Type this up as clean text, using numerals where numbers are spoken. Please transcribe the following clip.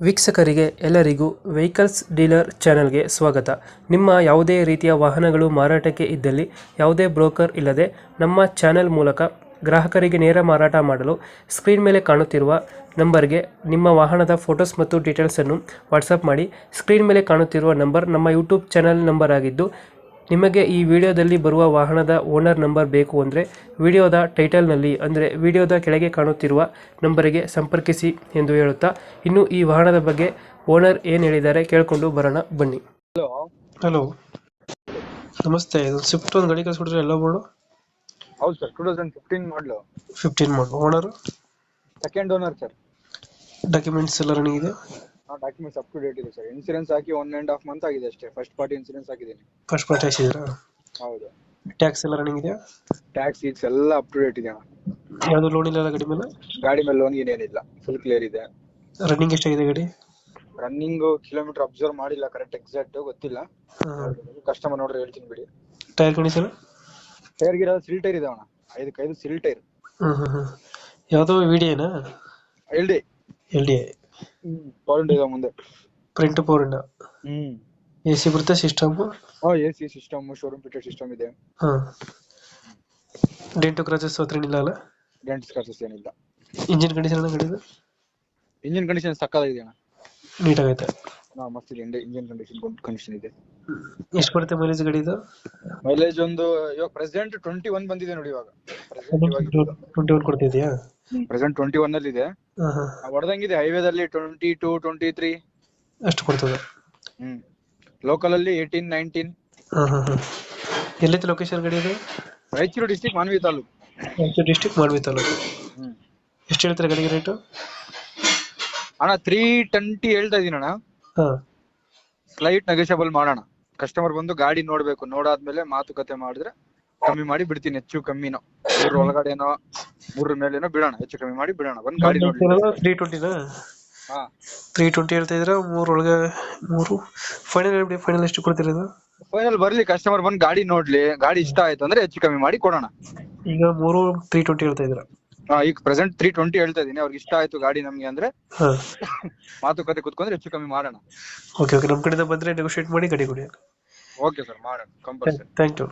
ವೀಕ್ಷಕರಿಗೆ ಎಲ್ಲರಿಗೂ vehicles dealer ಚಾನೆಲ್ಗೆ ಸ್ವಾಗತ. ನಿಮ್ಮ ಯಾವುದೇ ರೀತಿಯ ವಾಹನಗಳು ಮಾರಾಟಕ್ಕೆ ಇದ್ದಲ್ಲಿ ಯಾವುದೇ ಬ್ರೋಕರ್ ಇಲ್ಲದೆ ನಮ್ಮ ಚಾನೆಲ್ ಮೂಲಕ ಗ್ರಾಹಕರಿಗೆ ನೇರ ಮಾರಾಟ ಮಾಡಲು ಸ್ಕ್ರೀನ್ ಮೇಲೆ ಕಾಣುತ್ತಿರುವ ನಂಬರ್ಗೆ ನಿಮ್ಮ ವಾಹನದ ಫೋಟೋಸ್ ಮತ್ತು ಡೀಟೇಲ್ಸನ್ನು ವಾಟ್ಸಪ್ ಮಾಡಿ. ಸ್ಕ್ರೀನ್ ಮೇಲೆ ಕಾಣುತ್ತಿರುವ ನಂಬರ್ ನಮ್ಮ ಯೂಟ್ಯೂಬ್ ಚಾನೆಲ್ ನಂಬರ್ ಆಗಿದ್ದು, ನಿಮಗೆ ಈ ವಿಡಿಯೋದಲ್ಲಿ ಬರುವ ವಾಹನದ ಓನರ್ ನಂಬರ್ ಬೇಕು ಅಂದರೆ ವಿಡಿಯೋದ ಟೈಟಲ್ನಲ್ಲಿ ಅಂದರೆ ವಿಡಿಯೋದ ಕೆಳಗೆ ಕಾಣುತ್ತಿರುವ ನಂಬರಿಗೆ ಸಂಪರ್ಕಿಸಿ ಎಂದು ಹೇಳುತ್ತಾ, ಇನ್ನು ಈ ವಾಹನದ ಬಗ್ಗೆ ಓನರ್ ಏನು ಹೇಳಿದ್ದಾರೆ ಕೇಳಿಕೊಂಡು ಬರೋಣ ಬನ್ನಿ. ಹಲೋ. ಹಲೋ, ನಮಸ್ತೆ. ಇದು ಸ್ವಿಫ್ಟ್ ಒಂದು ಗಾಡಿ ಕಳಿಸ್ಬಿಟ್ರೆ ಎಲ್ಲ ಬೋರ್ಡು. ಹೌದು ಸರ್, 2015 ಮಾಡಲು. 15 ಮಾಡಲು. Owner second owner sir. Documents ಎಲ್ಲ ರನ್ನಿಂಗ್ ಇದೆ. ಡಾಕ್ಯುಮೆಂಟ್ಸ್ ಅಪ್ ಟು ಡೇಟ್ ಇದೆ ಸರ್. ಇನ್ಸೂರೆನ್ಸ್ ಹಾಕಿ 1.5 ಮಂತ್ ಆಗಿದೆ ಅಷ್ಟೇ. ಫಸ್ಟ್ ಪಾರ್ಟಿ ಇನ್ಸೂರೆನ್ಸ್ ಹಾಕಿದ್ದೀನಿ. ಫಸ್ಟ್ ಪಾರ್ಟಿ ಹಾಕ್ಸಿದ್ದೀರಾ? ಹೌದು. ಟ್ಯಾಕ್ಸ್ ಎಲ್ಲ ರನ್ನಿಂಗ್ ಇದೆಯಾ? ಟ್ಯಾಕ್ಸ್ ಗೀಕ್ಸ್ ಎಲ್ಲ ಅಪ್ ಟು ಡೇಟ್ ಇದೆ ಅಣ್ಣ. ಯಾವುದು ಲೋನ್ ಇಲ್ಲ ಗಾಡಿ ಮೇಲೆ? ಗಾಡಿ ಮೇಲೆ ಲೋನ್ ಏನಿಲ್ಲ, ಫುಲ್ ಕ್ಲಿಯರ್ ಇದೆ. ರನ್ನಿಂಗ್ ಎಷ್ಟಾಗಿದೆ ಗಾಡಿ? ರನ್ನಿಂಗ್ ಕಿಲೋಮೀಟರ್ ಅಬ್ಸರ್ವ್ ಮಾಡಿಲ್ಲ, ಕರೆಕ್ಟ್ ಎಕ್ಸಾಕ್ಟ್ ಗೊತ್ತಿಲ್ಲ. ಕಸ್ಟಮರ್ ನೋಡ್ರಿ ಹೇಳ್ತೀನಿ ಬಿಡಿ. Tyre condition? ಟೈರ್ ಗಿರ ಸಿಲ್ ಟೈರ್ ಇದೆ ಅಣ್ಣ. 5 ಸಿಲ್ ಟೈರ್. ಯಾವುದೋ ವಿಡಿಯೋನಾ? ಎಲ್ ಡಿ ಪವರ್ ಇದೆ ಮುಂದೆ. ಪ್ರಿಂಟ್ ಪವರ್ ಇಂಡ. ಎಸಿ ಬರುತ್ತೆ system? AC system, showroom fitted system ಇದೆ. ಡೆಂಟು ಕ್ರಾಚಸ್ ಹತ್ರ ಏನಿಲ್ಲ ಅಲ್ಲ? ಡೆಂಟ್ ಸ್ಕ್ರಾಚಸ್ ಏನಿಲ್ಲ. ಇಂಜಿನ್ ಕಂಡೀಷನ್ ಗಾಡಿದು? ಇಂಜಿನ್ ಕಂಡೀಷನ್ ಸಕ್ಕತ್ತಾಗಿದೆ ಅಣ್ಣ. ನೀಟಾಗೈತೆ. ಮಸ್ತ್ ಇದೆ. ಇಂಜಿನ್ ಕಂಡೀಷನ್ ಗುಡ್ ಕಂಡೀಷನ್ ಇದೆ. ಎಷ್ಟು ಬರುತ್ತೆ ಮೈಲೇಜ್ ಗಾಡಿದು? ಮೈಲೇಜ್ ಒಂದು ಇವಾಗ ಪ್ರೆಸೆಂಟ್ 21 ಬಂದಿದೆ ನೋಡಿ. ಇವಾಗ 21 ಕೊಡ್ತಿದ್ಯಾ? ಪ್ರೆಸೆಂಟ್ 21 ಅಲ್ಲಿ ಇದೆ. ಹೊಡೆದಂಗಿದೆ ಹೈವೇದಲ್ಲಿ 22, 23 ಅಷ್ಟು ಕೊಡ್ತದೆ. ಲೋಕಲ್ ಅಲ್ಲಿ 18, 19. ಎಲ್ಲೈತೆ ಲೊಕೇಶನ್ ಗಾಡಿ ಇದು? ರಾಯಚೂರು ಡಿಸ್ಟ್ರಿಕ್ಟ್, ಮಾನ್ವಿ ತಾಲೂಕು. ರಾಯಚೂರು ಡಿಸ್ಟ್ರಿಕ್ಟ್, ಮಾನ್ವಿ ತಾಲೂಕು. ಎಷ್ಟು ಹೇಳ್ತಾರೆ ಗಾಡಿಗೆ ರೇಟು? ಅಣ್ಣ 320 ಹೇಳ್ತಾ ಇದೀನಿ ಅಣ್ಣ. ಸ್ಲೈಟ್ ನೆಗೋಷಿಯಬಲ್ ಮಾಡೋಣ. ಕಸ್ಟಮರ್ ಬಂದು ಗಾಡಿ ನೋಡ್ಬೇಕು, ನೋಡಾದ್ಮೇಲೆ ಮಾತುಕತೆ ಮಾಡಿದ್ರೆ ಕಮ್ಮಿ ಮಾಡಿ ಬಿಡ್ತೀನಿ. ಹೆಚ್ಚು ಕಮ್ಮಿನೋ 3 ಒಳಗಡೆನೋ 3 ಮೇಲೇನೋ ಬಿಡೋಣ. ಹೆಚ್ಚು ಕಮ್ಮಿ ಮಾಡಿ ಬಿಡೋಣ. ಬಂದ್ ಗಾಡಿ ನೋಡಿ. 320 320 ಹೇಳ್ತಾ ಇದ್ರ. 3 ಒಳಗೆ 3 ಫೈನಲ್ ಹೇಳ್ಬಿಡಿ. ಫೈನಲ್ ಎಷ್ಟು ಕೊಡ್ತಿರೋದು? ಫೈನಲ್ ಬರ್ಲಿ, ಕಸ್ಟಮರ್ ಬಂದ್ ಗಾಡಿ ನೋಡ್ಲಿ. ಗಾಡಿ ಇಷ್ಟ ಆಯ್ತು ಅಂದ್ರೆ ಹೆಚ್ಚು ಕಮ್ಮಿ ಮಾಡಿ ಕೊಡೋಣ. ಈಗ 320 ಹೇಳ್ತಾ ಇದ್ರ? ಈಗ ಪ್ರೆಸೆಂಟ್ 320 ಹೇಳ್ತಾ ಇದೀನಿ. ಅವ್ರಿಗೆ ಇಷ್ಟ ಆಯ್ತು ಗಾಡಿ ನಮ್ಗೆ ಅಂದ್ರೆ ಮಾತುಕತೆ ಕುತ್ಕೊಂಡ್ರೆ ಹೆಚ್ಚು ಕಮ್ಮಿ ಮಾಡೋಣ. ಓಕೆ, ನಮ್ ಕಡೆಯಿಂದ ಬಂದ್ರೆ ನೆಗೋಷಿಯೇಟ್ ಮಾಡಿ ಗಾಡಿ ಕೊಡಿ. ಓಕೆ ಸರ್, ಮಾಡೋಣ ಕಂಪಲ್ಸರಿ. Thank you.